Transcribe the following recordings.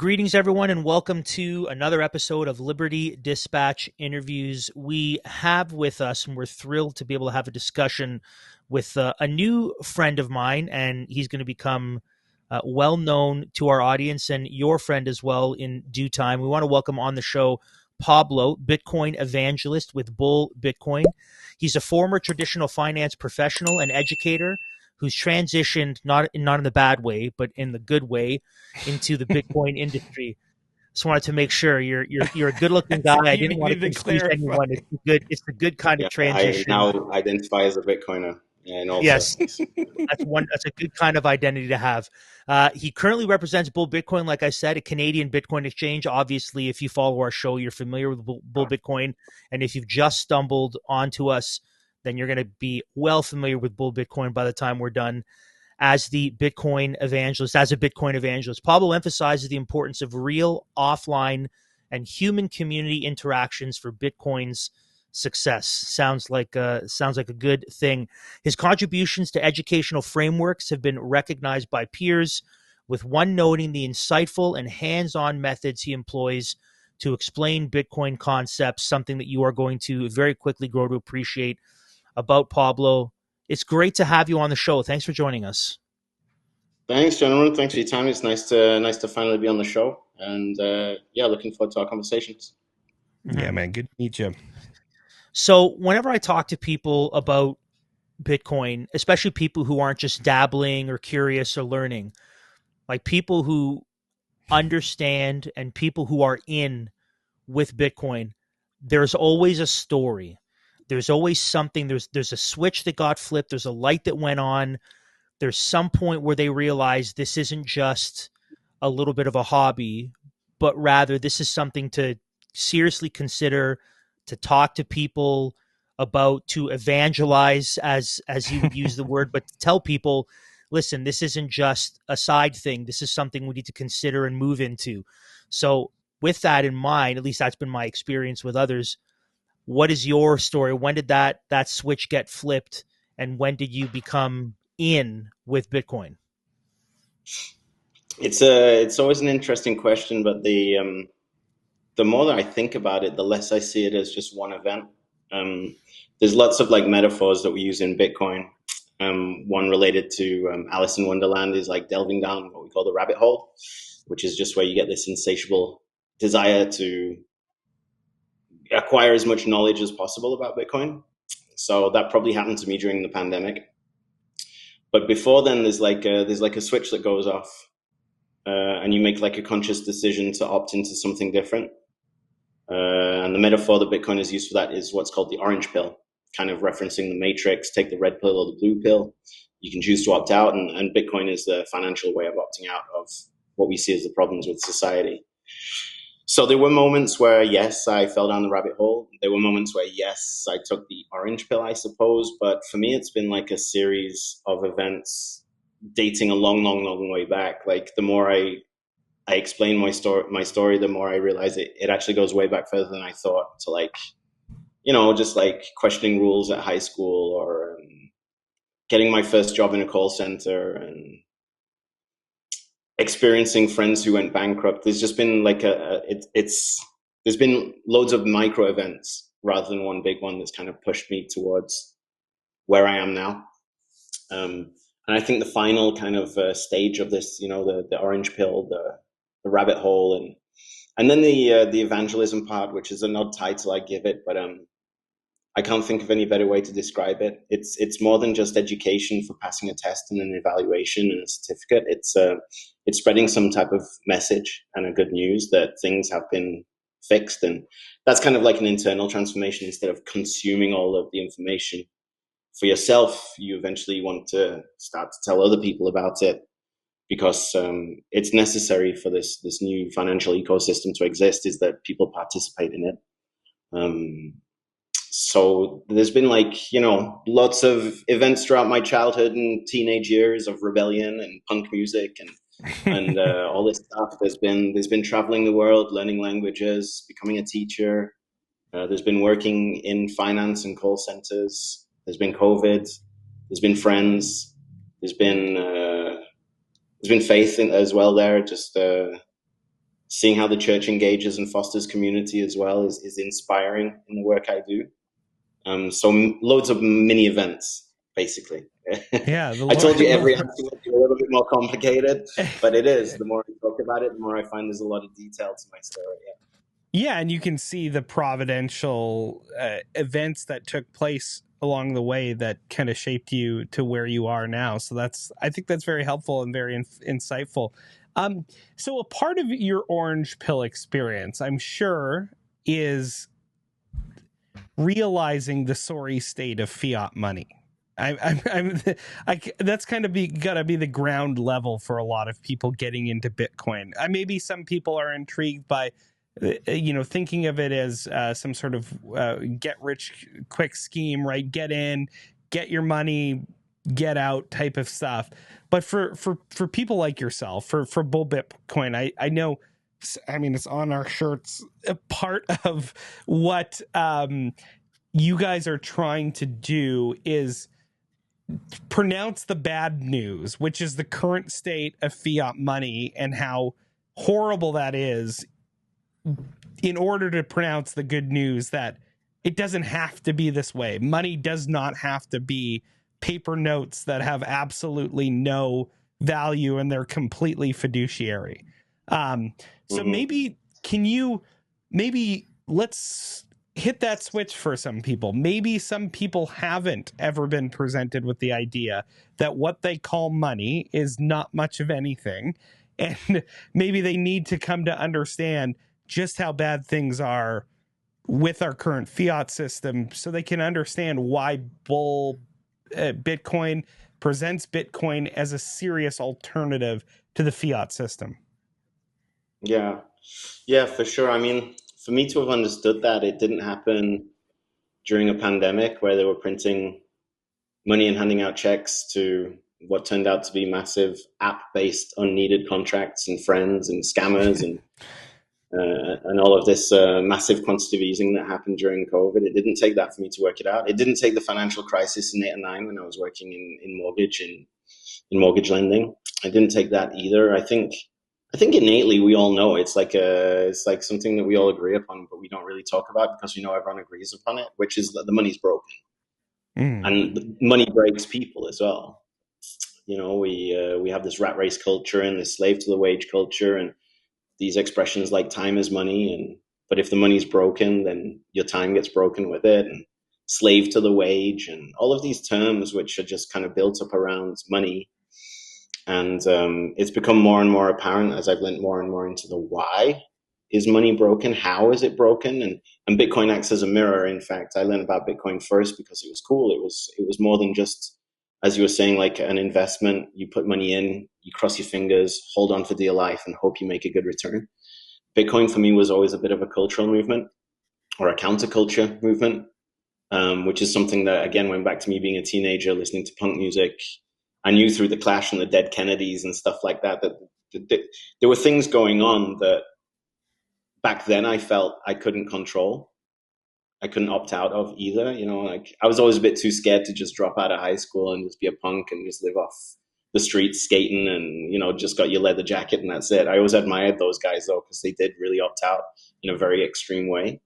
Greetings, everyone, and welcome to another episode of Liberty Dispatch Interviews. We have with us, and we're thrilled to be able to have a discussion with a new friend of mine, and he's going to become well known to our audience and your friend as well in due time. We want to welcome on the show Pablo, Bitcoin evangelist with Bull Bitcoin. He's a former traditional finance professional and educator who's transitioned, not in the bad way, but in the good way, into the Bitcoin industry. Just wanted to make sure you're a good looking guy. I didn't want to confuse anyone. It's a good kind of transition. I now identify as a Bitcoiner in all Yes, circles. that's a good kind of identity to have. He currently represents Bull Bitcoin, like I said, a Canadian Bitcoin exchange. Obviously, if you follow our show, you're familiar with Bull Bitcoin, and if you've just stumbled onto us, then you're going to be well familiar with Bull Bitcoin by the time we're done. As a Bitcoin evangelist, Pablo emphasizes the importance of real, offline, and human community interactions for Bitcoin's success. Sounds like a good thing. His contributions to educational frameworks have been recognized by peers, with one noting the insightful and hands-on methods he employs to explain Bitcoin concepts, something that you are going to very quickly grow to appreciate about Pablo. It's great to have you on the show. Thanks for joining us. Thanks, gentlemen. Thanks for your time. It's nice to finally be on the show, and looking forward to our conversations. Yeah, man. Good to meet you. So whenever I talk to people about Bitcoin, especially people who aren't just dabbling or curious or learning, like people who understand and people who are in with Bitcoin, there's always a story. There's always something. There's a switch that got flipped. There's a light that went on. There's some point where they realize this isn't just a little bit of a hobby, but rather this is something to seriously consider, to talk to people about, to evangelize, as you would use the word, but to tell people, listen, this isn't just a side thing. This is something we need to consider and move into. So with that in mind, at least that's been my experience with others. What is your story? When did that switch get flipped, and when did you become in with Bitcoin? It's always an interesting question, but the more that I think about it, the less I see it as just one event. There's lots of like metaphors that we use in Bitcoin. One related to Alice in Wonderland is like delving down what we call the rabbit hole, which is just where you get this insatiable desire to acquire as much knowledge as possible about Bitcoin. So that probably happened to me during the pandemic. But before then, there's like a switch that goes off, and you make like a conscious decision to opt into something different. And the metaphor that Bitcoin is used for that is what's called the orange pill, kind of referencing the Matrix. Take the red pill or the blue pill. You can choose to opt out, and Bitcoin is the financial way of opting out of what we see as the problems with society. So there were moments where, yes, I fell down the rabbit hole. There were moments where, yes, I took the orange pill, I suppose. But for me, it's been like a series of events dating a long, long, long way back. Like the more I explain my story, the more I realize it actually goes way back further than I thought, to like, just like questioning rules at high school, or getting my first job in a call center, and experiencing friends who went bankrupt. There's just been like there's been loads of micro events rather than one big one that's kind of pushed me towards where I am now. And I think the final kind of stage of this, the orange pill, the rabbit hole, and then the evangelism part, which is an odd title I give it, but I can't think of any better way to describe it. It's more than just education for passing a test and an evaluation and a certificate. It's spreading some type of message and a good news that things have been fixed, and that's kind of like an internal transformation. Instead of consuming all of the information for yourself, you eventually want to start to tell other people about it, because it's necessary for this new financial ecosystem to exist, is that people participate in it. So there's been lots of events throughout my childhood and teenage years of rebellion and punk music and all this stuff. There's been traveling the world, learning languages, becoming a teacher. There's been working in finance and call centers. There's been COVID. There's been friends. There's been faith as well there. Just seeing how the church engages and fosters community as well is inspiring in the work I do. So loads of mini events, basically. Yeah, the I told you every Lord. answer would be a little bit more complicated, but it is. The more I talk about it, the more I find there's a lot of detail to my story. Yeah, and you can see the providential events that took place along the way that kind of shaped you to where you are now. So I think that's very helpful and very insightful. So a part of your orange pill experience, I'm sure, is realizing the sorry state of fiat money. That's kind of gotta be the ground level for a lot of people getting into Bitcoin. Maybe some people are intrigued by, thinking of it as some sort of get rich quick scheme, right? Get in, get your money, get out type of stuff. But for people like yourself, for bull Bitcoin, I know. I mean, it's on our shirts. A part of what you guys are trying to do is pronounce the bad news, which is the current state of fiat money and how horrible that is, in order to pronounce the good news that it doesn't have to be this way. Money does not have to be paper notes that have absolutely no value and they're completely fiduciary. So maybe let's hit that switch for some people. Maybe some people haven't ever been presented with the idea that what they call money is not much of anything. And maybe they need to come to understand just how bad things are with our current fiat system so they can understand why Bitcoin presents Bitcoin as a serious alternative to the fiat system. Yeah. Yeah, for sure. I mean, for me to have understood that, it didn't happen during a pandemic where they were printing money and handing out checks to what turned out to be massive app-based unneeded contracts and friends and scammers and all of this massive quantitative easing that happened during COVID. It didn't take that for me to work it out. It didn't take the financial crisis in 8 and 9 when I was working in mortgage in mortgage lending. It didn't take that either. I think innately we all know it's like something that we all agree upon, but we don't really talk about because we know everyone agrees upon it, which is that the money's broken. And money breaks people as well. You know, we have this rat race culture and this slave to the wage culture, and these expressions like time is money, and but if the money's broken, then your time gets broken with it, and slave to the wage, and all of these terms which are just kind of built up around money. And it's become more and more apparent as I've learned more and more into the why is money broken, how is it broken, and Bitcoin acts as a mirror. In fact, I learned about Bitcoin first because it was cool. It was more than just, as you were saying, like an investment. You put money in, you cross your fingers, hold on for dear life, and hope you make a good return. Bitcoin for me was always a bit of a cultural movement or a counterculture movement, which is something that again went back to me being a teenager listening to punk music. I knew through the Clash and the Dead Kennedys and stuff like that there were things going on that back then I felt I couldn't control. I couldn't opt out of either. You know, like I was always a bit too scared to just drop out of high school and just be a punk and just live off the streets skating and, you know, just got your leather jacket and that's it. I always admired those guys though, because they did really opt out in a very extreme way.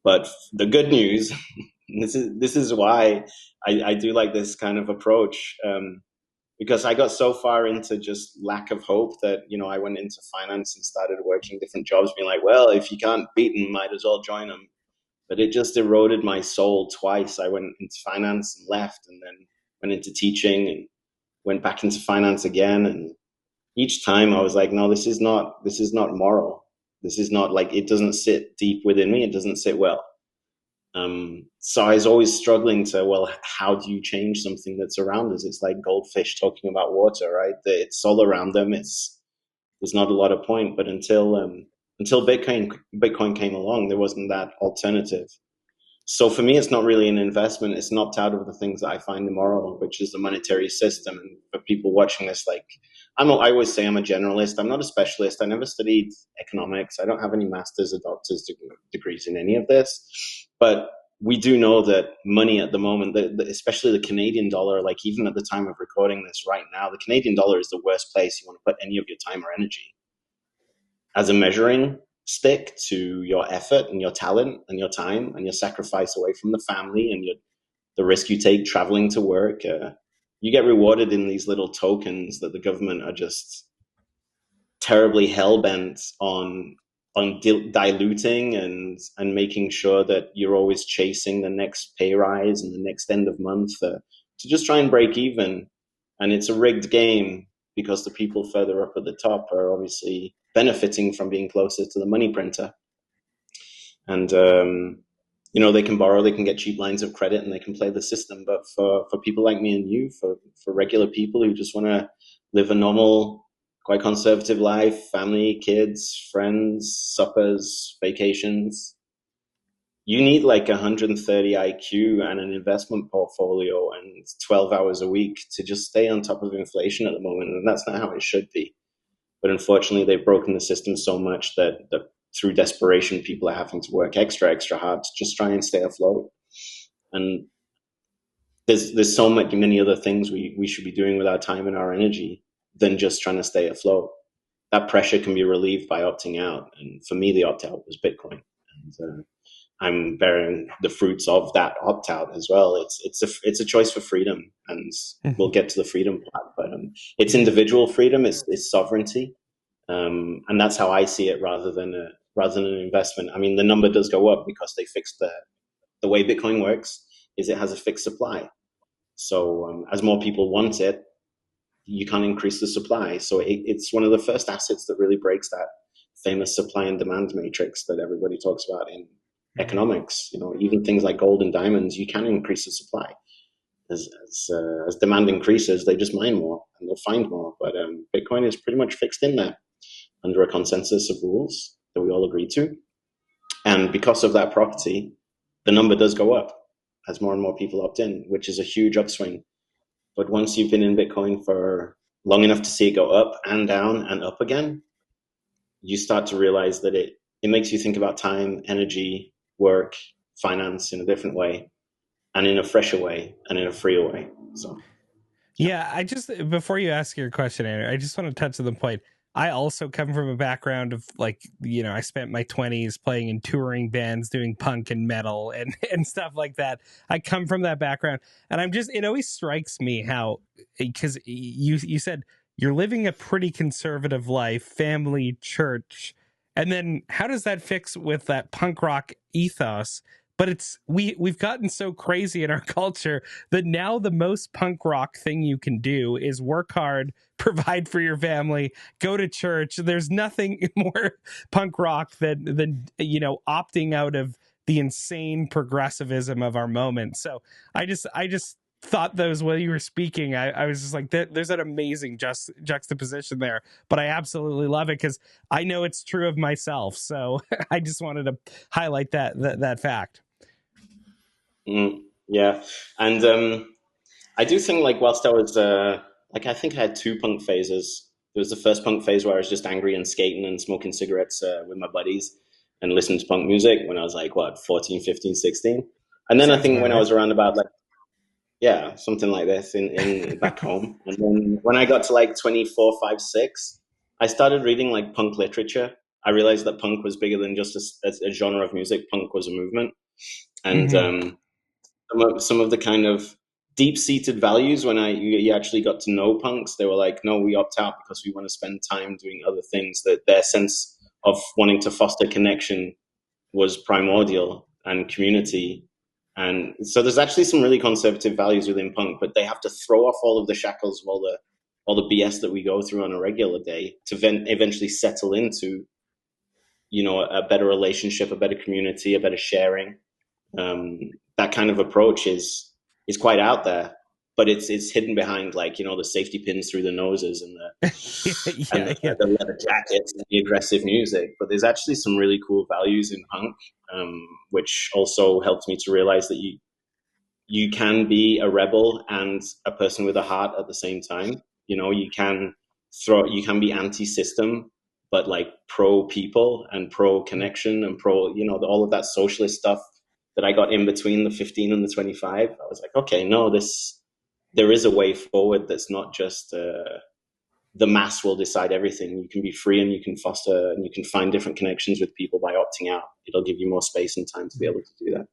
But the good news, this is why I do like this kind of approach. Because I got so far into just lack of hope that, you know, I went into finance and started working different jobs, being like, well, if you can't beat them, might as well join them. But it just eroded my soul twice. I went into finance and left, and then went into teaching and went back into finance again. And each time I was like, no, this is not moral. This is not like, it doesn't sit deep within me. It doesn't sit well. So I was always struggling to, well, how do you change something that's around us? It's like goldfish talking about water, right? It's all around them. There's not a lot of point. But until Bitcoin came along, there wasn't that alternative. So for me, it's not really an investment. It's an opt out of the things that I find immoral, which is the monetary system. And for people watching this, like I always say I'm a generalist. I'm not a specialist. I never studied economics. I don't have any master's or doctor's degrees in any of this. But we do know that money at the moment, especially the Canadian dollar, like even at the time of recording this right now, the Canadian dollar is the worst place you want to put any of your time or energy. as a measuring stick to your effort and your talent and your time and your sacrifice away from the family and the risk you take traveling to work. You get rewarded in these little tokens that the government are just terribly hell-bent on diluting and making sure that you're always chasing the next pay rise and the next end of month to just try and break even. And it's a rigged game because the people further up at the top are obviously benefiting from being closer to the money printer. And they can borrow, they can get cheap lines of credit, and they can play the system. But for people like me and you, for regular people who just want to live a normal, quite conservative life, family, kids, friends, suppers, vacations, you need like 130 IQ and an investment portfolio and 12 hours a week to just stay on top of inflation at the moment. And that's not how it should be. But unfortunately, they've broken the system so much that through desperation, people are having to work extra hard to just try and stay afloat. And there's so many other things we should be doing with our time and our energy than just trying to stay afloat. That pressure can be relieved by opting out. And for me, the opt out was Bitcoin. And I'm bearing the fruits of that opt out as well. It's a choice for freedom, and we'll get to the freedom part. But it's individual freedom, it's sovereignty, and that's how I see it, rather than an investment. I mean, the number does go up because they fixed the way Bitcoin works is it has a fixed supply. So as more people want it, you can't increase the supply. So it's one of the first assets that really breaks that famous supply and demand matrix that everybody talks about in economics. Even things like gold and diamonds, you can increase the supply. As demand increases, they just mine more and they'll find more. But Bitcoin is pretty much fixed in there under a consensus of rules that we all agree to. And because of that property, the number does go up as more and more people opt in, which is a huge upswing. But once you've been in Bitcoin for long enough to see it go up and down and up again, you start to realize that it makes you think about time, energy, work, finance in a different way, and in a fresher way, and in a freer way. So, yeah, I just, before you ask your question, Andrew, I just want to touch on the point. I also come from a background of I spent my 20s playing in touring bands, doing punk and metal and stuff like that. I come from that background, and it always strikes me how, because you said you're living a pretty conservative life, family, church, and then how does that fix with that punk rock ethos? But we've gotten so crazy in our culture that now the most punk rock thing you can do is work hard, provide for your family, go to church. There's nothing more punk rock than opting out of the insane progressivism of our moment. So I just thought those, while you were speaking, I was just like, there's an amazing juxtaposition there. But I absolutely love it because I know it's true of myself. So I just wanted to highlight that fact. Yeah, and I do think, like, whilst I was I think I had two punk phases. There was the first punk phase where I was just angry and skating and smoking cigarettes with my buddies and listening to punk music when I was like 14, 15, 16. And then I think when I was around about something like this in back home. And then when I got to like 24, 5, 6, I started reading like punk literature. I realized that punk was bigger than just a genre of music. Punk was a movement. And some of the kind of deep-seated values, when you actually got to know punks, they were like, no, we opt out because we want to spend time doing other things. That their sense of wanting to foster connection was primordial, and community. And so there's actually some really conservative values within punk, but they have to throw off all of the shackles of all the BS that we go through on a regular day to eventually settle into, a better relationship, a better community, a better sharing. That kind of approach is quite out there, but it's hidden behind the safety pins through the noses and the leather jackets and the aggressive music. But there's actually some really cool values in punk, which also helped me to realize that you can be a rebel and a person with a heart at the same time. You can be anti-system, but like pro people and pro connection and pro, all of that socialist stuff that I got in between the 15 and the 25. I was like, okay, no, there is a way forward that's not just the mass will decide everything. You can be free and you can foster and you can find different connections with people by opting out. It'll give you more space and time to be able to do that.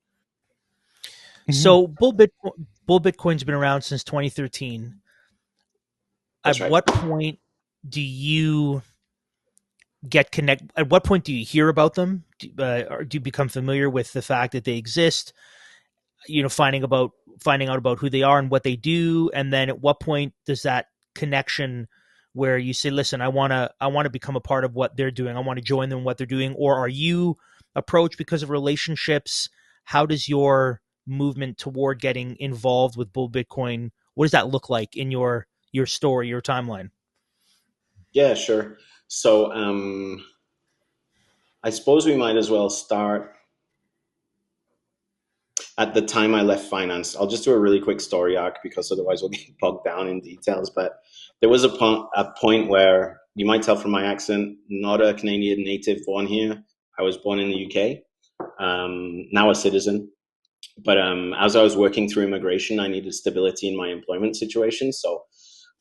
So Bull Bitcoin's been around since 2013. That's At right. what point do you get connect? At what point do you hear about them? Or do you become familiar with the fact that they exist? Finding out about who they are and what they do, and then at what point does that connection where you say, listen, I want to become a part of what they're doing, I want to join them in what they're doing? Or are you approached because of relationships? How does your movement toward getting involved with Bull Bitcoin, what does that look like in your story, your timeline? Yeah, sure. So I suppose we might as well start at the time I left finance. I'll just do a really quick story arc because otherwise we'll get bogged down in details. But there was a point where you might tell from my accent, not a Canadian native born here. I was born in the UK, now a citizen. But as I was working through immigration, I needed stability in my employment situation. So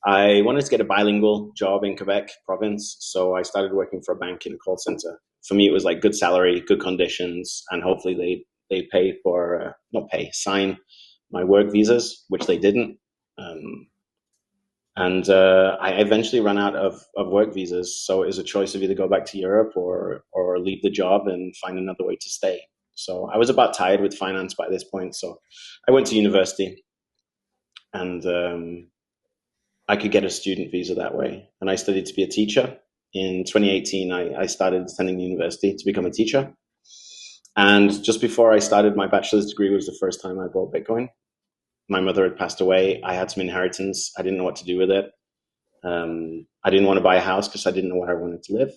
I wanted to get a bilingual job in Quebec province. So I started working for a bank in a call center. For me, it was like good salary, good conditions, and hopefully they pay for not pay, sign my work visas, which they didn't. Um, and I eventually ran out of work visas. So it was a choice of either go back to Europe or leave the job and find another way to stay. So I was about tired with finance by this point. So I went to university and I could get a student visa that way. And I studied to be a teacher. In 2018, I started attending university to become a teacher. And just before I started my bachelor's degree was the first time I bought Bitcoin. My mother had passed away. I had some inheritance. I didn't know what to do with it. I didn't want to buy a house because I didn't know where I wanted to live.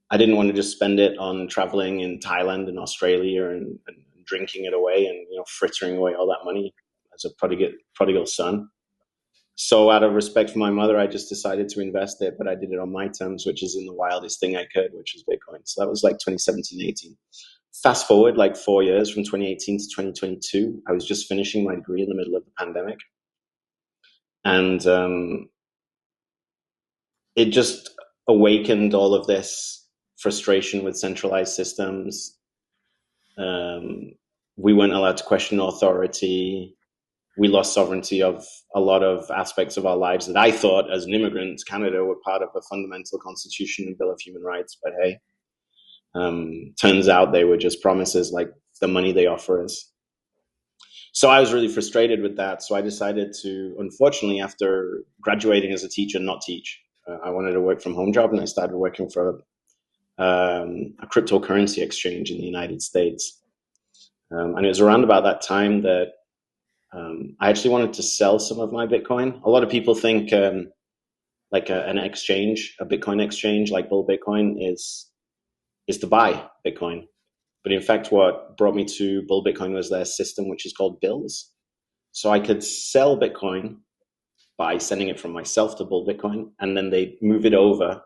I didn't want to just spend it on traveling in Thailand and Australia and drinking it away and frittering away all that money as a prodigal son. So out of respect for my mother, I just decided to invest it, but I did it on my terms, which is in the wildest thing I could, which was Bitcoin. So that was like 2017, 18. Fast forward like 4 years from 2018 to 2022, I was just finishing my degree in the middle of the pandemic. And it just awakened all of this frustration with centralized systems. We weren't allowed to question authority. We lost sovereignty of a lot of aspects of our lives that I thought as an immigrant to Canada were part of a fundamental constitution and Bill of Human Rights. But hey, turns out they were just promises like the money they offer us. So I was really frustrated with that. So I decided to, unfortunately, after graduating as a teacher, not teach. I wanted a work from home job, and I started working for a cryptocurrency exchange in the United States. And it was around about that time that I actually wanted to sell some of my Bitcoin. A lot of people think like an exchange, a Bitcoin exchange like Bull Bitcoin is to buy Bitcoin. But in fact, what brought me to Bull Bitcoin was their system, which is called bills. So I could sell Bitcoin by sending it from myself to Bull Bitcoin, and then they move it over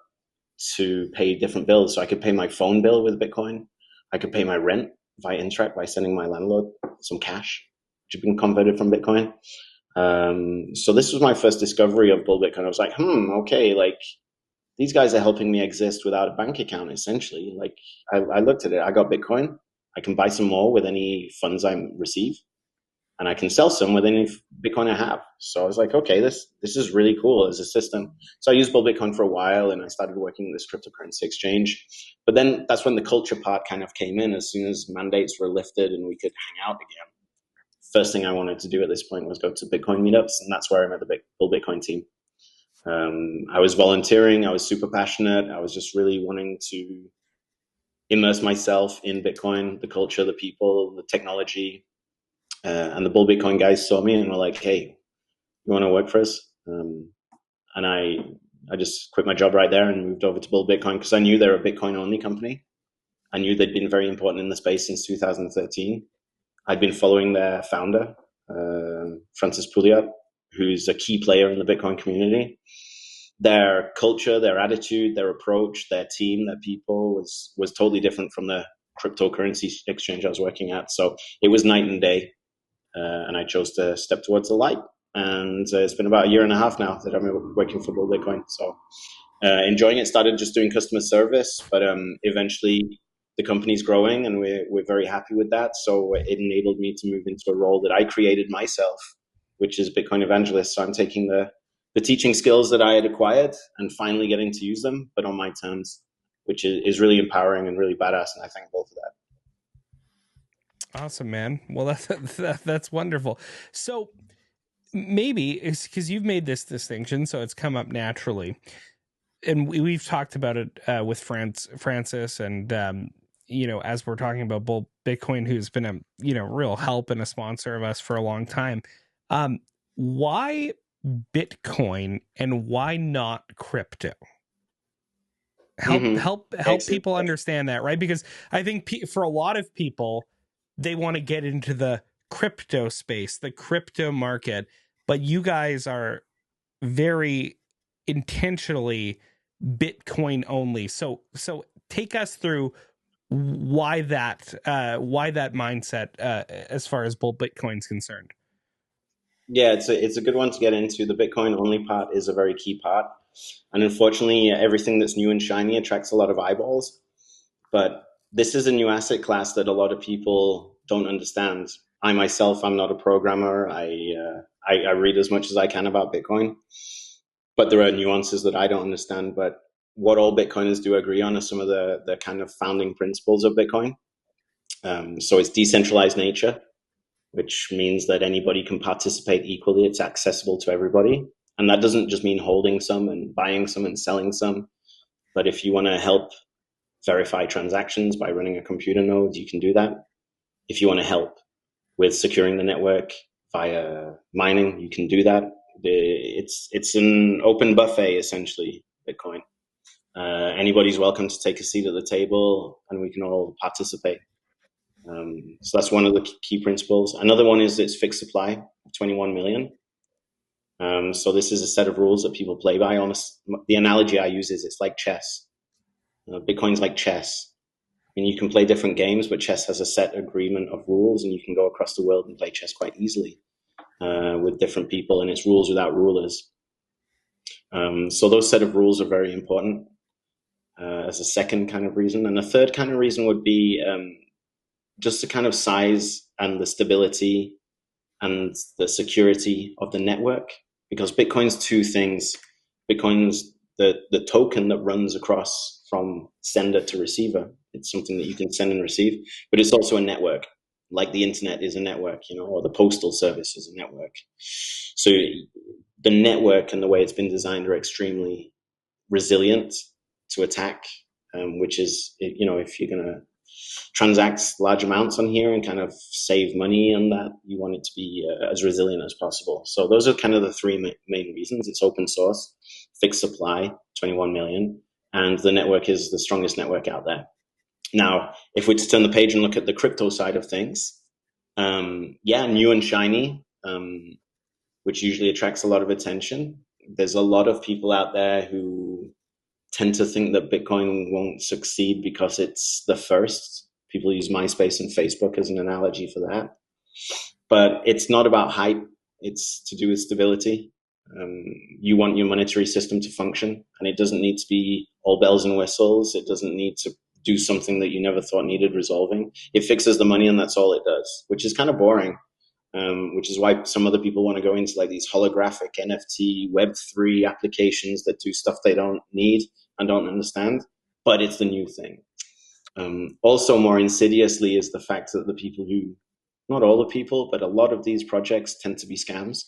to pay different bills. So I could pay my phone bill with Bitcoin. I could pay my rent via Interact by sending my landlord some cash, which had been converted from Bitcoin. So this was my first discovery of Bull Bitcoin. I was like, okay, like these guys are helping me exist without a bank account, essentially. Like I looked at it, I got Bitcoin. I can buy some more with any funds I receive, and I can sell some with any Bitcoin I have. So I was like, okay, this is really cool as a system. So I used Bull Bitcoin for a while, and I started working in this cryptocurrency exchange. But then that's when the culture part kind of came in. As soon as mandates were lifted and we could hang out again, first thing I wanted to do at this point was go to Bitcoin meetups, and that's where I met the Bull Bitcoin team. I was volunteering. I was super passionate. I was just really wanting to immerse myself in Bitcoin, the culture, the people, the technology. And the Bull Bitcoin guys saw me and were like, hey, you want to work for us? And I just quit my job right there and moved over to Bull Bitcoin because I knew they're a Bitcoin only company. I knew they'd been very important in the space since 2013. I'd been following their founder, Francis Pouliot, who's a key player in the Bitcoin community. Their culture, their attitude, their approach, their team, their people was totally different from the cryptocurrency exchange I was working at. So it was night and day. And I chose to step towards the light. and it's been about a year and a half now that I'm working for Bull Bitcoin. So enjoying it. Started just doing customer service, but eventually the company's growing, and we're very happy with that. So it enabled me to move into a role that I created myself, which is Bitcoin evangelist. So I'm taking the teaching skills that I had acquired and finally getting to use them, but on my terms, which is really empowering and really badass, and I thank Bull for that. Awesome, man. Well, that's wonderful. So maybe it's because you've made this distinction, so it's come up naturally. And we've talked about it with Francis, and as we're talking about Bull Bitcoin, who's been a real help and a sponsor of us for a long time. Why Bitcoin and why not crypto? Help people understand that, right? Because I think for a lot of people, they want to get into the crypto space, the crypto market, but you guys are very intentionally Bitcoin only. So take us through why that mindset as far as Bull Bitcoin's concerned. Yeah, it's a good one to get into. The Bitcoin only part is a very key part. And unfortunately, everything that's new and shiny attracts a lot of eyeballs. But this is a new asset class that a lot of people don't understand. I myself, I'm not a programmer. I read as much as I can about Bitcoin, but there are nuances that I don't understand. But what all Bitcoiners do agree on are some of the kind of founding principles of Bitcoin. So it's decentralized nature, which means that anybody can participate equally. It's accessible to everybody. And that doesn't just mean holding some and buying some and selling some. But if you want to help verify transactions by running a computer node, you can do that. If you want to help with securing the network via mining, you can do that. It's an open buffet, essentially, Bitcoin. Anybody's welcome to take a seat at the table, and we can all participate. So that's one of the key principles. Another one is its fixed supply of 21 million. So this is a set of rules that people play by. The analogy I use is it's like chess. Bitcoin's like chess. I mean, you can play different games, but chess has a set agreement of rules, and you can go across the world and play chess quite easily with different people, and it's rules without rulers. So those set of rules are very important as a second kind of reason. And a third kind of reason would be just the kind of size and the stability and the security of the network, because Bitcoin's two things. Bitcoin's the token that runs across from sender to receiver. It's something that you can send and receive, but it's also a network, like the internet is a network, or the postal service is a network. So the network and the way it's been designed are extremely resilient to attack, which is, if you're going to transact large amounts on here and kind of save money on that, you want it to be as resilient as possible. So those are kind of the three main reasons. It's open source, fixed supply, 21 million, and the network is the strongest network out there. Now, if we just turn the page and look at the crypto side of things, new and shiny, which usually attracts a lot of attention. There's a lot of people out there who tend to think that Bitcoin won't succeed because it's the first. People use MySpace and Facebook as an analogy for that. But it's not about hype. It's to do with stability. You want your monetary system to function, and it doesn't need to be all bells and whistles. It doesn't need to do something that you never thought needed resolving. It fixes the money, and that's all it does, which is kind of boring, which is why some other people want to go into like these holographic NFT Web3 applications that do stuff they don't need and don't understand, but it's the new thing. Also, more insidiously is the fact that the people who, not all the people, but a lot of these projects tend to be scams.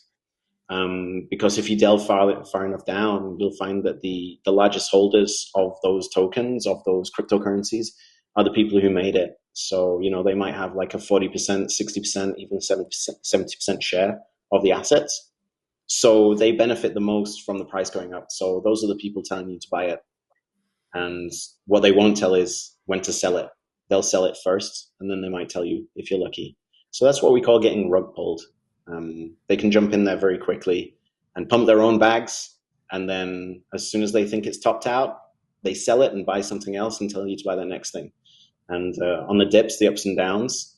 Because if you delve far enough down, you'll find that the largest holders of those tokens, of those cryptocurrencies, are the people who made it. So, they might have like a 40%, 60%, even 70% share of the assets. So they benefit the most from the price going up. So those are the people telling you to buy it. And what they won't tell is when to sell it. They'll sell it first, and then they might tell you if you're lucky. So that's what we call getting rug pulled. They can jump in there very quickly and pump their own bags. And then as soon as they think it's topped out, they sell it and buy something else and tell you to buy the next thing. And on the dips, the ups and downs,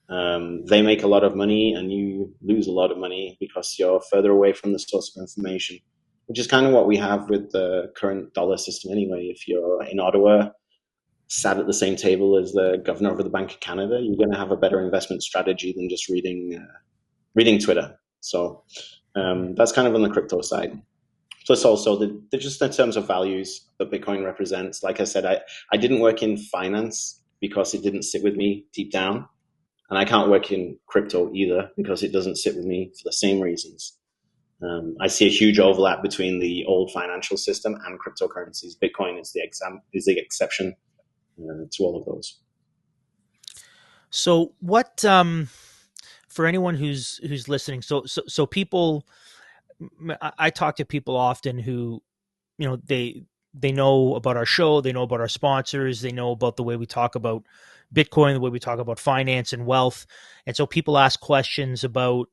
They make a lot of money and you lose a lot of money because you're further away from the source of information, which is kind of what we have with the current dollar system anyway. If you're in Ottawa, sat at the same table as the governor of the Bank of Canada, you're going to have a better investment strategy than just reading Twitter. So that's kind of on the crypto side. Plus, also just in terms of values that Bitcoin represents. Like I said, I didn't work in finance because it didn't sit with me deep down, and I can't work in crypto either because it doesn't sit with me for the same reasons. I see a huge overlap between the old financial system and cryptocurrencies. Bitcoin is the exception to all of those. So what for anyone who's listening, so people, I talk to people often who, you know, they know about our show, they know about our sponsors, they know about the way we talk about Bitcoin, the way we talk about finance and wealth. And so people ask questions about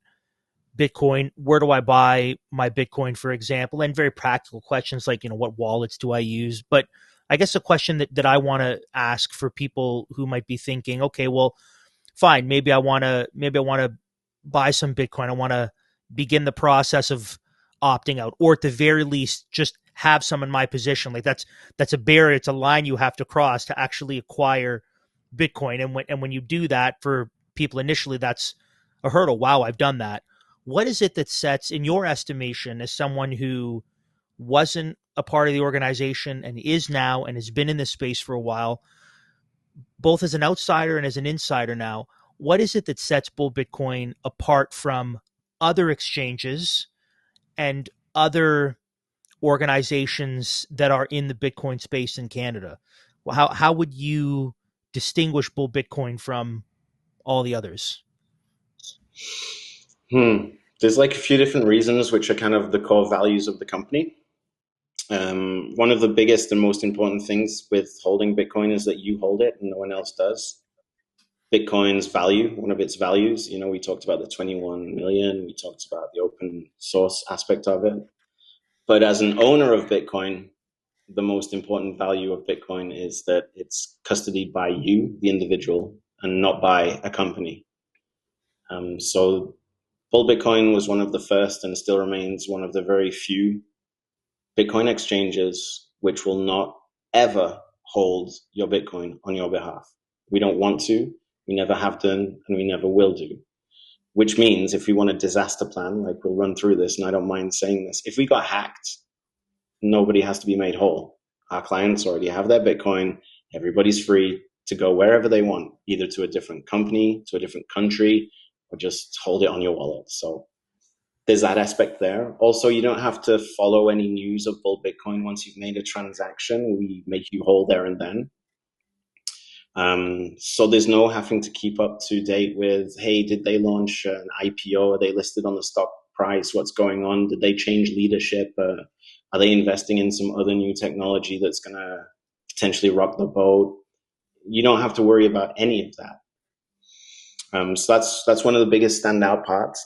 Bitcoin. Where do I buy my Bitcoin, for example? And very practical questions like, you know, what wallets do I use? But I guess a question that I want to ask for people who might be thinking, okay, well, fine, maybe I want to buy some Bitcoin. I want to begin the process of opting out, or at the very least, just have some in my position. Like that's a barrier. It's a line you have to cross to actually acquire Bitcoin. And when you do that, for people initially, that's a hurdle. Wow, I've done that. What is it that sets, in your estimation, as someone who wasn't a part of the organization and is now and has been in this space for a while, both as an outsider and as an insider now, what is it that sets Bull Bitcoin apart from other exchanges and other organizations that are in the Bitcoin space in Canada? Well, how would you distinguish Bull Bitcoin from all the others? There's like a few different reasons, which are kind of the core values of the company. One of the biggest and most important things with holding Bitcoin is that you hold it and no one else does. Bitcoin's value, one of its values, you know, we talked about the 21 million, we talked about the open source aspect of it. But as an owner of Bitcoin, the most important value of Bitcoin is that it's custodied by you, the individual, and not by a company. So Bull Bitcoin was one of the first and still remains one of the very few Bitcoin exchanges which will not ever hold your Bitcoin on your behalf. We don't want to, we never have done, and we never will do. Which means if we want a disaster plan, like we'll run through this, and I don't mind saying this, if we got hacked, nobody has to be made whole. Our clients already have their Bitcoin. Everybody's free to go wherever they want, either to a different company, to a different country, or just hold it on your wallet. So there's that aspect there. Also, you don't have to follow any news of Bull Bitcoin once you've made a transaction. We make you whole there and then. So there's no having to keep up to date with, hey, did they launch an IPO? Are they listed on the stock price? What's going on? Did they change leadership? Are they investing in some other new technology that's going to potentially rock the boat? You don't have to worry about any of that. So that's one of the biggest standout parts.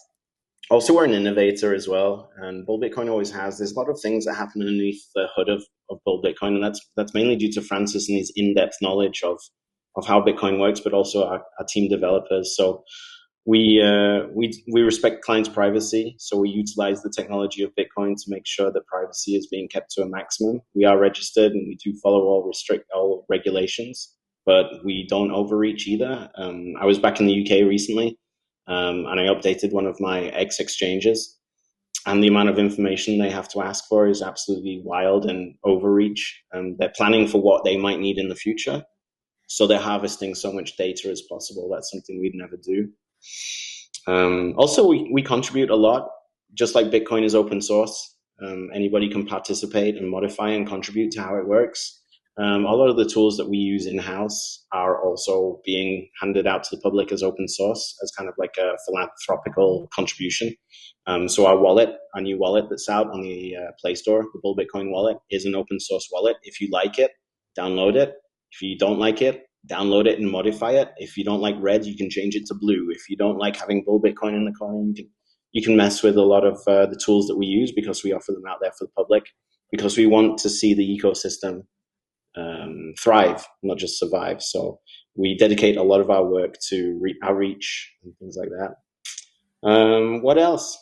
Also, we're an innovator as well, and Bull Bitcoin always has. There's a lot of things that happen underneath the hood of Bull Bitcoin, and that's mainly due to Francis and his in-depth knowledge of how Bitcoin works, but also our team developers. So we respect clients' privacy, so we utilize the technology of Bitcoin to make sure that privacy is being kept to a maximum. We are registered and we do follow all regulations, but we don't overreach either. I was back in the UK recently, and I updated one of my ex exchanges, and the amount of information they have to ask for is absolutely wild and overreach. They're planning for what they might need in the future, so they're harvesting so much data as possible. That's something we'd never do. Also, we contribute a lot. Just like Bitcoin is open source, anybody can participate and modify and contribute to how it works. A lot of the tools that we use in-house are also being handed out to the public as open source, as kind of like a philanthropical contribution. So our new wallet that's out on the Play Store, the Bull Bitcoin wallet, is an open source wallet. If you like it, download it. If you don't like it, download it and modify it. If you don't like red, you can change it to blue. If you don't like having Bull Bitcoin in the corner, you can mess with a lot of the tools that we use, because we offer them out there for the public, because we want to see the ecosystem thrive, not just survive. So we dedicate a lot of our work to outreach and things like that. What else?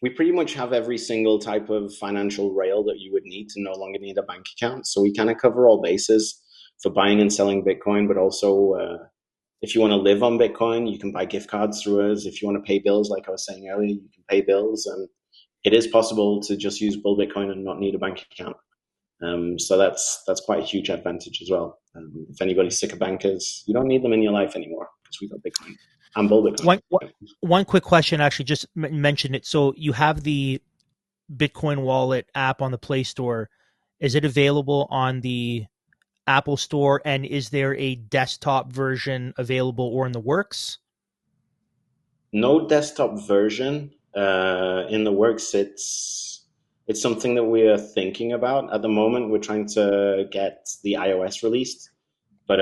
We pretty much have every single type of financial rail that you would need to no longer need a bank account. So we kind of cover all bases for buying and selling Bitcoin, but also if you want to live on Bitcoin, you can buy gift cards through us. If you want to pay bills, like I was saying earlier, you can pay bills. And it is possible to just use Bull Bitcoin and not need a bank account. So that's quite a huge advantage as well. If anybody's sick of bankers, you don't need them in your life anymore because we got Bitcoin and Bull Bitcoin. One quick question, actually, just mention it. So you have the Bitcoin wallet app on the Play Store. Is it available on the Apple Store, and is there a desktop version available or in the works? No desktop version in the works. It's something that we are thinking about at the moment. We're trying to get the iOS released, but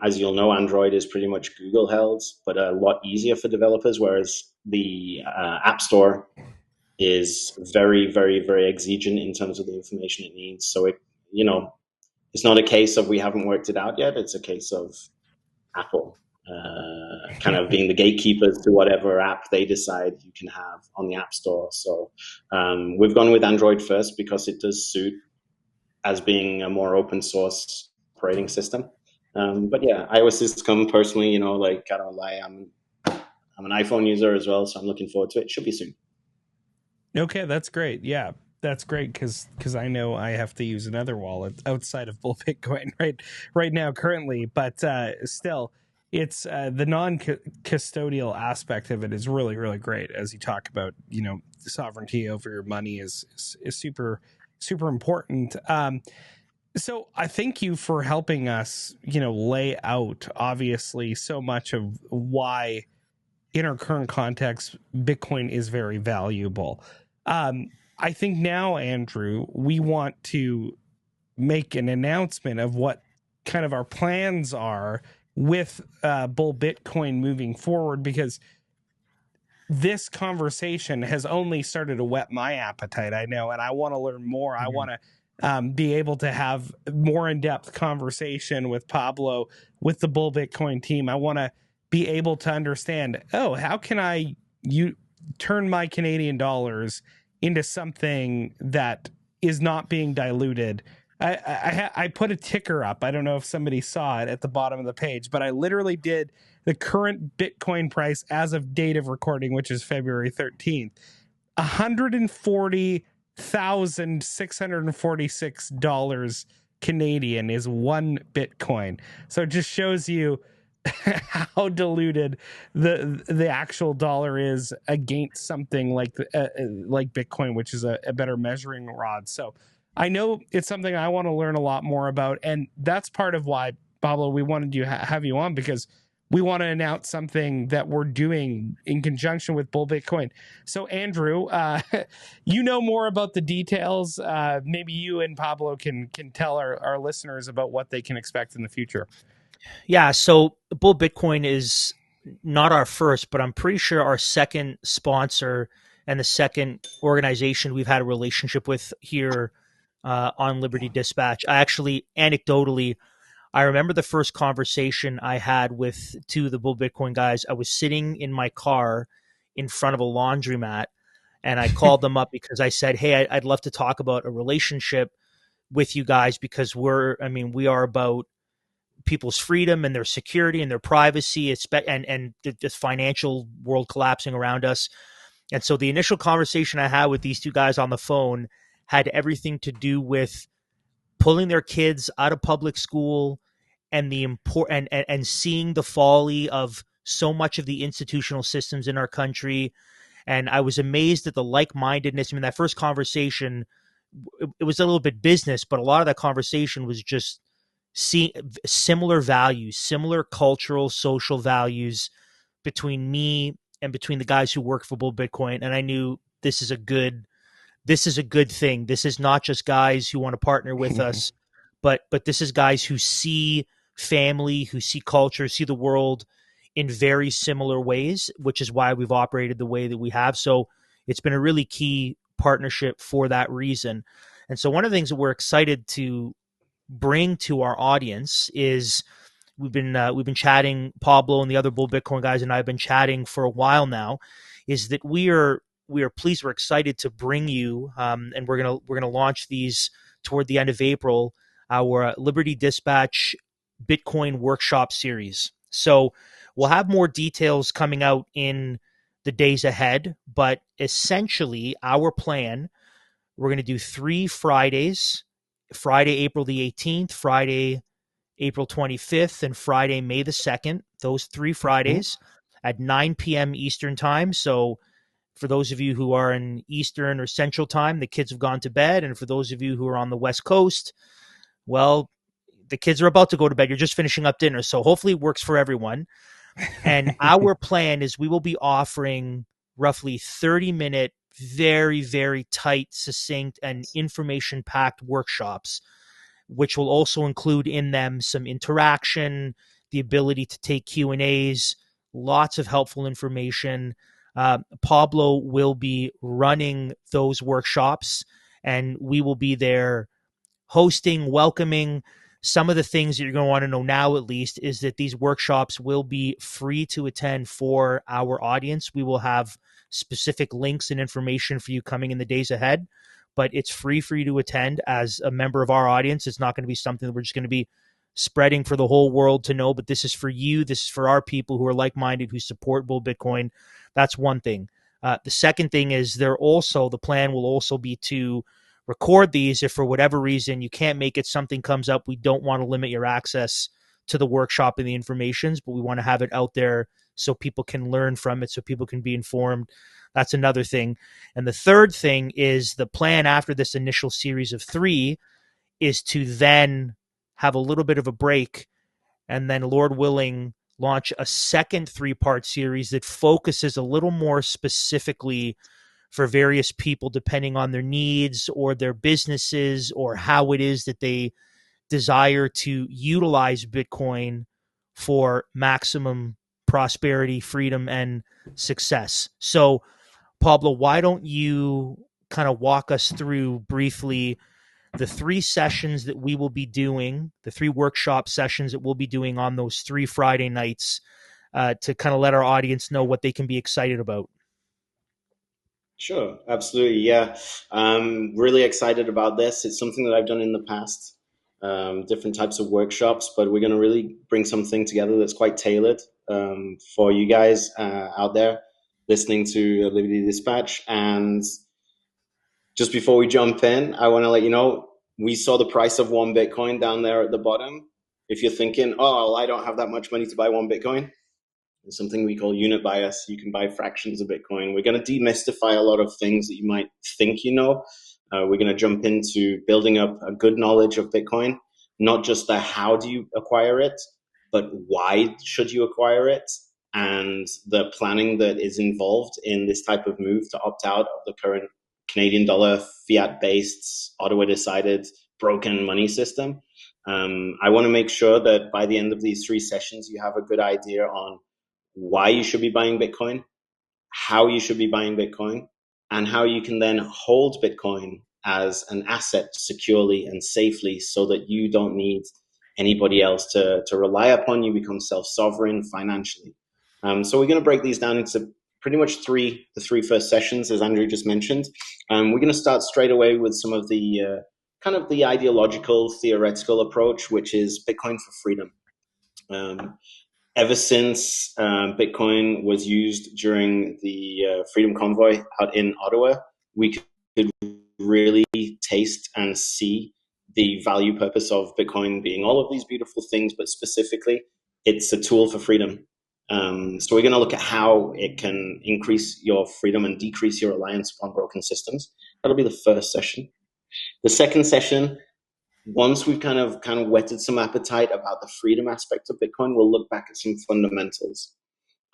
as you'll know, Android is pretty much Google held, but a lot easier for developers. Whereas the App Store is very, very, very exigent in terms of the information it needs. So it's not a case of we haven't worked it out yet. It's a case of Apple kind of being the gatekeepers to whatever app they decide you can have on the App Store. So we've gone with Android first because it does suit as being a more open source operating system. But yeah, iOS has come personally, like I don't lie, I'm an iPhone user as well, so I'm looking forward to it. Should be soon. Okay, that's great. Yeah, that's great because I know I have to use another wallet outside of Bull Bitcoin right now currently, but still, it's the non-custodial aspect of it is really, really great. As you talk about, sovereignty over your money is super, super important. So I thank you for helping us, lay out obviously so much of why in our current context, Bitcoin is very valuable. I think now, Andrew, we want to make an announcement of what kind of our plans are with Bull Bitcoin moving forward, because this conversation has only started to whet my appetite, I know, and I want to learn more. Mm-hmm. I want to be able to have more in-depth conversation with Pablo, with the Bull Bitcoin team. I want to be able to understand, how can you turn my Canadian dollars into something that is not being diluted. I put a ticker up. I don't know if somebody saw it at the bottom of the page, but I literally did the current Bitcoin price as of date of recording, which is February 13th, $140,646 Canadian is one Bitcoin. So it just shows you how diluted the actual dollar is against something like Bitcoin, which is a better measuring rod. So I know it's something I want to learn a lot more about, and that's part of why, Pablo, we wanted to have you on, because we want to announce something that we're doing in conjunction with Bull Bitcoin. So Andrew, you know more about the details. Maybe you and Pablo can tell our listeners about what they can expect in the future. Yeah, so Bull Bitcoin is not our first, but I'm pretty sure our second sponsor and the second organization we've had a relationship with here on Liberty Dispatch. Anecdotally, I remember the first conversation I had with two of the Bull Bitcoin guys. I was sitting in my car in front of a laundromat, and I called them up because I said, hey, I'd love to talk about a relationship with you guys, because we are about people's freedom and their security and their privacy, and this financial world collapsing around us. And so the initial conversation I had with these two guys on the phone had everything to do with pulling their kids out of public school and and seeing the folly of so much of the institutional systems in our country. And I was amazed at the like-mindedness. I mean, that first conversation, it was a little bit business, but a lot of that conversation was just see similar values, similar cultural, social values between me and between the guys who work for Bull Bitcoin. And I knew this is a good thing. This is not just guys who want to partner with us, but this is guys who see family, who see culture, see the world in very similar ways, which is why we've operated the way that we have. So it's been a really key partnership for that reason. And so one of the things that we're excited to bring to our audience is we've been chatting, Pablo and the other Bull Bitcoin guys and I have been chatting for a while now, is that we are pleased, we're excited to bring you, and we're gonna launch these toward the end of April, our Liberty Dispatch Bitcoin workshop series. So we'll have more details coming out in the days ahead, but essentially our plan, we're going to do 3 Fridays: Friday, April the 18th, Friday, April 25th, and Friday, May the 2nd. Those 3 Fridays at 9 p.m. Eastern time. So for those of you who are in Eastern or Central time, the kids have gone to bed. And for those of you who are on the West Coast, well, the kids are about to go to bed. You're just finishing up dinner. So hopefully it works for everyone. And our plan is we will be offering roughly 30-minute, very, very tight, succinct, and information-packed workshops, which will also include in them some interaction, the ability to take Q&As, lots of helpful information. Pablo will be running those workshops, and we will be there hosting, welcoming. Some of the things that you're going to want to know now, at least, is that these workshops will be free to attend for our audience. We will have specific links and information for you coming in the days ahead, but it's free for you to attend as a member of our audience. It's not going to be something that we're just going to be spreading for the whole world to know, but this is for you. This is for our people who are like-minded, who support Bull Bitcoin. That's one thing. The second thing is the plan will also be to record these. If for whatever reason you can't make it, something comes up, we don't want to limit your access to the workshop and the informations, but we want to have it out there so people can learn from it, so people can be informed. That's another thing. And the third thing is the plan after this initial series of 3 is to then have a little bit of a break and then, Lord willing, launch a second 3-part series that focuses a little more specifically for various people depending on their needs or their businesses or how it is that they desire to utilize Bitcoin for maximum prosperity, freedom, and success. So, Pablo, why don't you kind of walk us through briefly the 3 sessions that we will be doing, the 3 workshop sessions that we'll be doing on those 3 Friday nights, to kind of let our audience know what they can be excited about. Sure, absolutely. Yeah. Really excited about this. It's something that I've done in the past, different types of workshops, but we're going to really bring something together that's quite tailored for you guys out there listening to Liberty Dispatch. And just before we jump in, I want to let you know, we saw the price of 1 Bitcoin down there at the bottom. If you're thinking, oh, well, I don't have that much money to buy 1 Bitcoin, there's something we call unit bias. You can buy fractions of Bitcoin. We're going to demystify a lot of things that you might think you know. We're going to jump into building up a good knowledge of Bitcoin, not just the how do you acquire it, but why should you acquire it, and the planning that is involved in this type of move to opt out of the current Canadian dollar, fiat-based, Ottawa-decided, broken money system. I want to make sure that by the end of these 3 sessions, you have a good idea on why you should be buying Bitcoin, how you should be buying Bitcoin, and how you can then hold Bitcoin as an asset securely and safely so that you don't need anybody else to rely upon. You become self-sovereign financially. So we're going to break these down into pretty much the 3 first sessions, as Andrew just mentioned. We're going to start straight away with some of the kind of the ideological, theoretical approach, which is Bitcoin for freedom. Ever since Bitcoin was used during the Freedom Convoy out in Ottawa, we could really taste and see the value purpose of Bitcoin being all of these beautiful things, but specifically, it's a tool for freedom. So we're going to look at how it can increase your freedom and decrease your reliance upon broken systems. That'll be the first session. The second session, once we've kind of whetted some appetite about the freedom aspect of Bitcoin, we'll look back at some fundamentals.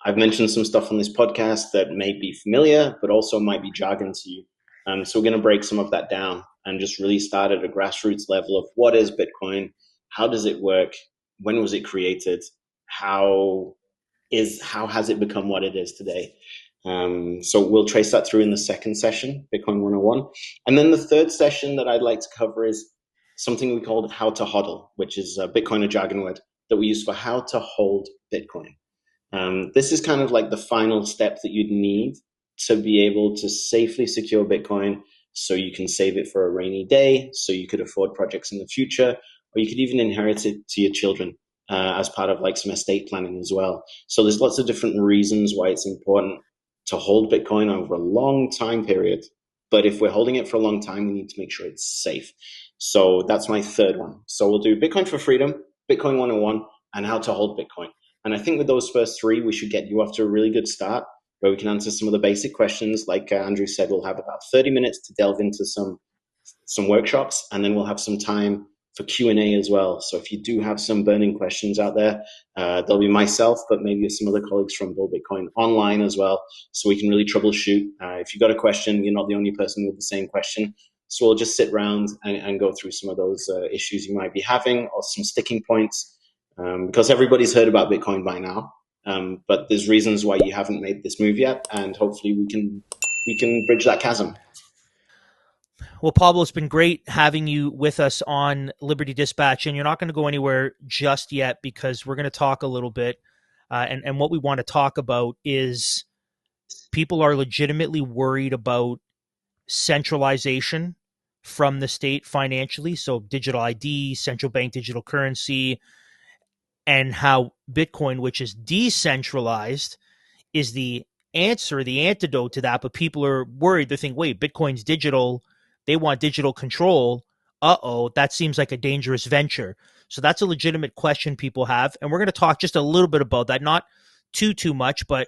I've mentioned some stuff on this podcast that may be familiar, but also might be jargon to you. So we're going to break some of that down and just really start at a grassroots level of what is Bitcoin, how does it work, when was it created, how has it become what it is today. So we'll trace that through in the second session, Bitcoin 101. And then the third session that I'd like to cover is something we called how to hodl, which is a Bitcoiner jargon word. that we use for how to hold Bitcoin. This is kind of like the final step that you'd need to be able to safely secure Bitcoin, so you can save it for a rainy day, so you could afford projects in the future, or you could even inherit it to your children as part of like some estate planning as well. So there's lots of different reasons why it's important to hold Bitcoin over a long time period. But if we're holding it for a long time, we need to make sure it's safe. So that's my third one. So we'll do Bitcoin for freedom, Bitcoin 101, and how to hold Bitcoin. And I think with those first three, we should get you off to a really good start, where we can answer some of the basic questions. Like Andrew said, we'll have about 30 minutes to delve into some workshops, and then we'll have some time for Q&A as well. So if you do have some burning questions out there, there'll be myself, but maybe some other colleagues from Bull Bitcoin online as well, so we can really troubleshoot. If you've got a question, you're not the only person with the same question. So we'll just sit around and go through some of those issues you might be having, or some sticking points. Because everybody's heard about Bitcoin by now, but there's reasons why you haven't made this move yet, and hopefully we can bridge that chasm. Well, Pablo, it's been great having you with us on Liberty Dispatch, and you're not going to go anywhere just yet, because we're going to talk a little bit, and what we want to talk about is people are legitimately worried about centralization from the state financially, so digital ID, central bank digital currency, and how Bitcoin, which is decentralized, is the answer, the antidote to that. But people are worried. They think, wait, Bitcoin's digital. They want digital control. That seems like a dangerous venture. So that's a legitimate question people have. And we're going to talk just a little bit about that, not too much, but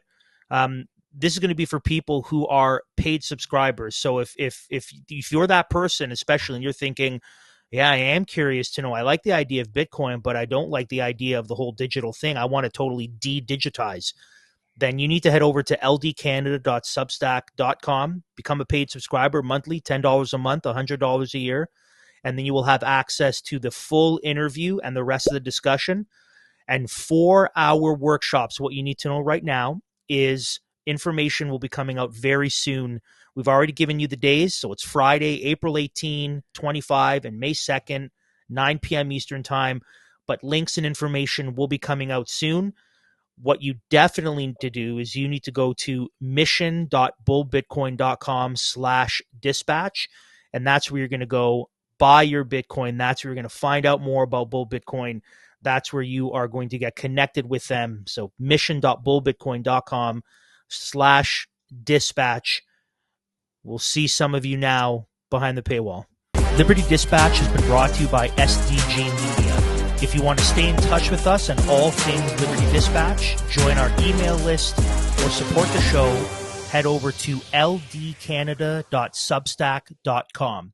this is going to be for people who are paid subscribers. So if you're that person, especially, and you're thinking, yeah, I am curious to know. I like the idea of Bitcoin, but I don't like the idea of the whole digital thing. I want to totally de-digitize. Then you need to head over to ldcanada.substack.com, become a paid subscriber monthly, $10 a month, $100 a year, and then you will have access to the full interview and the rest of the discussion. And 4-hour workshops. What you need to know right now is information will be coming out very soon. We've already given you the days. So it's Friday, April 18, 25, and May 2nd, 9 p.m. Eastern time. But links and information will be coming out soon. What you definitely need to do is you need to go to mission.bullbitcoin.com/dispatch. And that's where you're going to go buy your Bitcoin. That's where you're going to find out more about Bull Bitcoin. That's where you are going to get connected with them. So mission.bullbitcoin.com/dispatch. We'll see some of you now behind the paywall. Liberty Dispatch has been brought to you by SDG Media. If you want to stay in touch with us and all things Liberty Dispatch, join our email list, or support the show, head over to ldcanada.substack.com.